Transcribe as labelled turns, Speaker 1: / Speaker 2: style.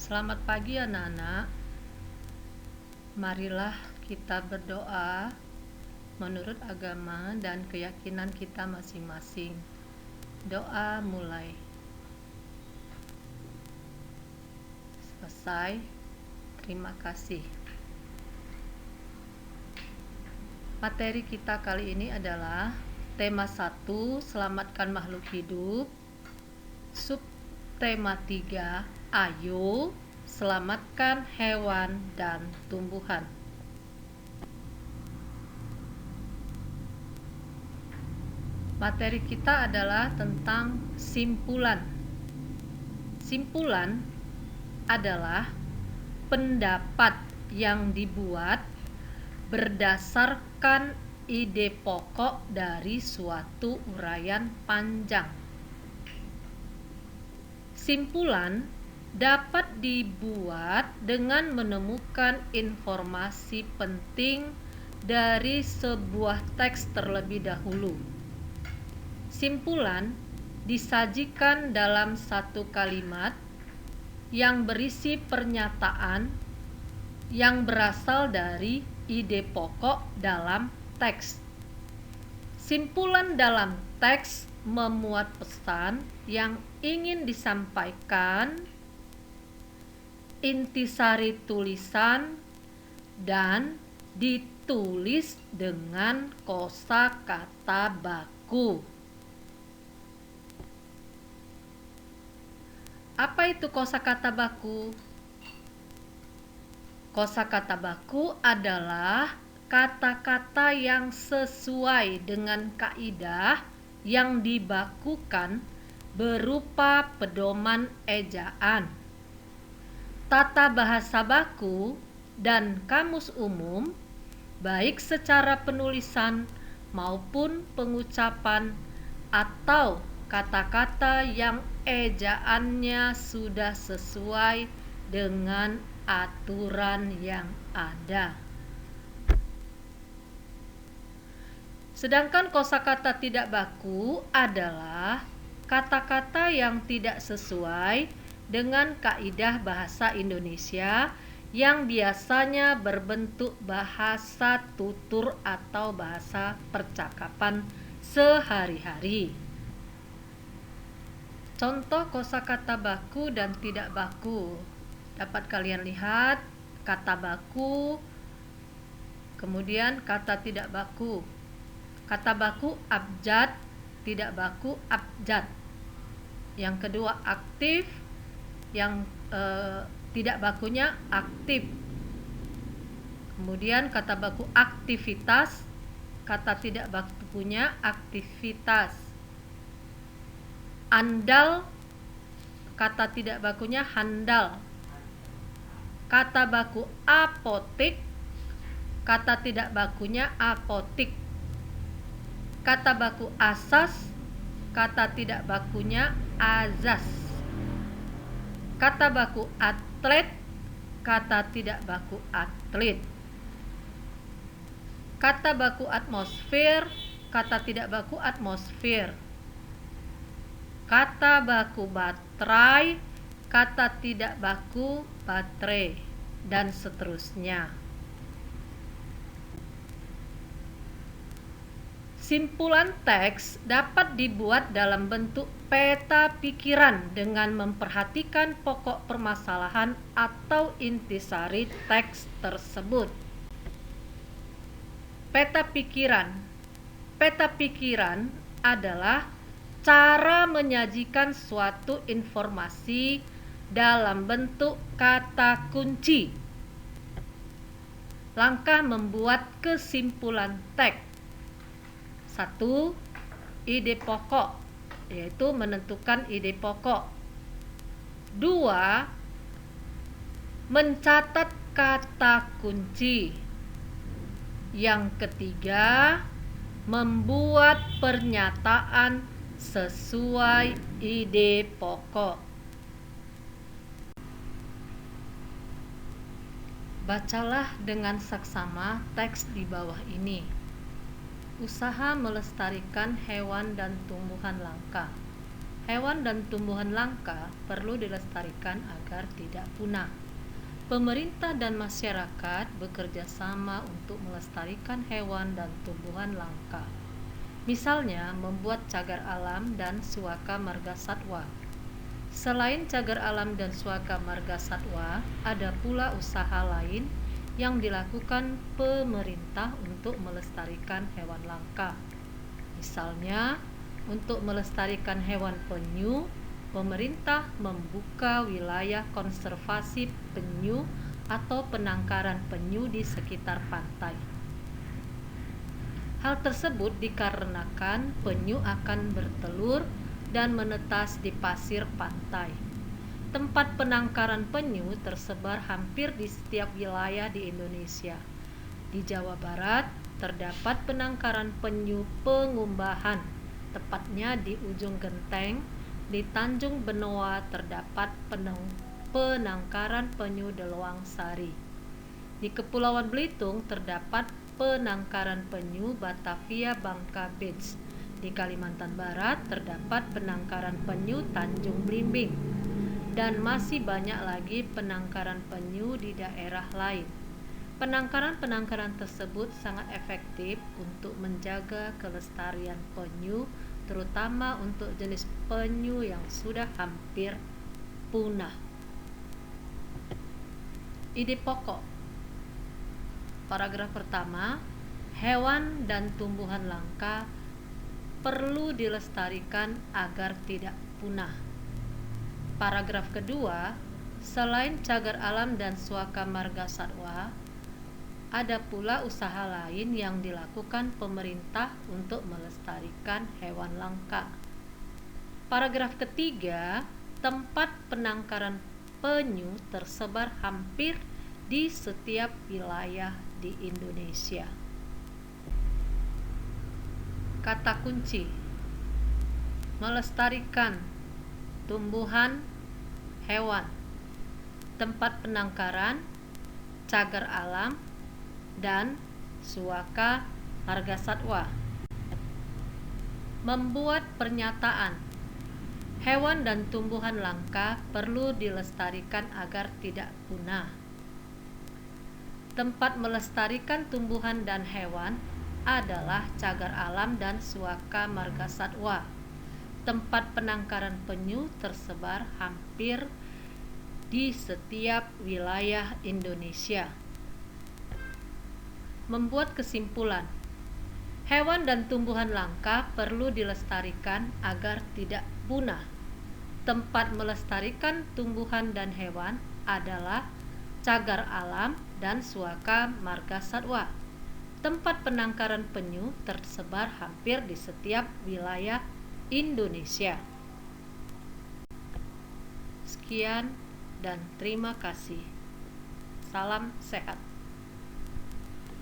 Speaker 1: Selamat pagi anak-anak. Marilah kita berdoa menurut agama dan keyakinan kita masing-masing. Doa mulai. Selesai. Terima kasih. Materi kita kali ini adalah tema 1, selamatkan makhluk hidup. Subtema 3, ayo selamatkan hewan dan tumbuhan. Materi kita adalah tentang simpulan. Simpulan adalah pendapat yang dibuat berdasarkan ide pokok dari suatu uraian panjang. Simpulan dapat dibuat dengan menemukan informasi penting dari sebuah teks terlebih dahulu. Simpulan disajikan dalam satu kalimat yang berisi pernyataan yang berasal dari ide pokok dalam teks. Simpulan dalam teks memuat pesan yang ingin disampaikan, intisari tulisan, dan ditulis dengan kosakata baku. Apa itu kosakata baku? Kosakata baku adalah kata-kata yang sesuai dengan kaidah yang dibakukan berupa pedoman ejaan. Tata bahasa baku dan kamus umum, baik secara penulisan maupun pengucapan, atau kata-kata yang ejaannya sudah sesuai dengan aturan yang ada. Sedangkan kosakata tidak baku adalah kata-kata yang tidak sesuai dengan kaidah bahasa Indonesia yang biasanya berbentuk bahasa tutur atau bahasa percakapan sehari-hari. Contoh kosakata baku dan tidak baku. Dapat kalian lihat kata baku, kemudian kata tidak baku. Kata baku abjad, tidak baku abjad. Yang kedua aktif, yang tidak bakunya aktif. Kemudian kata baku aktivitas, kata tidak bakunya aktivitas. Andal, kata tidak bakunya handal. Kata baku apotik, kata tidak bakunya apotik. Kata baku asas, kata tidak bakunya azas. Kata baku atlet, kata tidak baku atlet. Kata baku atmosfer, kata tidak baku atmosfer. Kata baku baterai, kata tidak baku baterai, dan seterusnya. Simpulan teks dapat dibuat dalam bentuk peta pikiran dengan memperhatikan pokok permasalahan atau intisari teks tersebut. Peta pikiran. Peta pikiran adalah cara menyajikan suatu informasi dalam bentuk kata kunci. Langkah membuat kesimpulan teks. 1. Ide pokok, yaitu menentukan ide pokok. 2. Mencatat kata kunci. Yang ketiga, membuat pernyataan sesuai ide pokok. Bacalah dengan saksama teks di bawah ini. Usaha melestarikan hewan dan tumbuhan langka. Hewan dan tumbuhan langka perlu dilestarikan agar tidak punah. Pemerintah dan masyarakat bekerja sama untuk melestarikan hewan dan tumbuhan langka. Misalnya, membuat cagar alam dan suaka marga satwa. Selain cagar alam dan suaka marga satwa, ada pula usaha lain yang dilakukan pemerintah untuk melestarikan hewan langka. Misalnya, untuk melestarikan hewan penyu, pemerintah membuka wilayah konservasi penyu atau penangkaran penyu di sekitar pantai. Hal tersebut dikarenakan penyu akan bertelur dan menetas di pasir pantai. Tempat penangkaran penyu tersebar hampir di setiap wilayah di Indonesia. Di Jawa Barat terdapat penangkaran penyu Pengumbahan, tepatnya di ujung Genteng. Di Tanjung Benoa terdapat penangkaran penyu Deloang Sari. Di Kepulauan Belitung terdapat penangkaran penyu Batavia Bangka Beach. Di Kalimantan Barat terdapat penangkaran penyu Tanjung Blimbing. Dan masih banyak lagi penangkaran penyu di daerah lain. Penangkaran-penangkaran tersebut sangat efektif untuk menjaga kelestarian penyu, terutama untuk jenis penyu yang sudah hampir punah. Ide pokok paragraf pertama, hewan dan tumbuhan langka perlu dilestarikan agar tidak punah. Paragraf kedua, selain cagar alam dan suaka marga satwa, ada pula usaha lain yang dilakukan pemerintah untuk melestarikan hewan langka. Paragraf ketiga, tempat penangkaran penyu tersebar hampir di setiap wilayah di Indonesia. Kata kunci: melestarikan tumbuhan, hewan, tempat penangkaran, cagar alam, dan suaka marga satwa. Membuat pernyataan: hewan dan tumbuhan langka perlu dilestarikan agar tidak punah. Tempat melestarikan tumbuhan dan hewan adalah cagar alam dan suaka marga satwa. Tempat penangkaran penyu tersebar hampir di setiap wilayah Indonesia. Membuat kesimpulan: hewan dan tumbuhan langka perlu dilestarikan agar tidak punah. Tempat melestarikan tumbuhan dan hewan adalah cagar alam dan suaka marga satwa. Tempat penangkaran penyu tersebar hampir di setiap wilayah Indonesia. Sekian dan terima kasih. Salam sehat.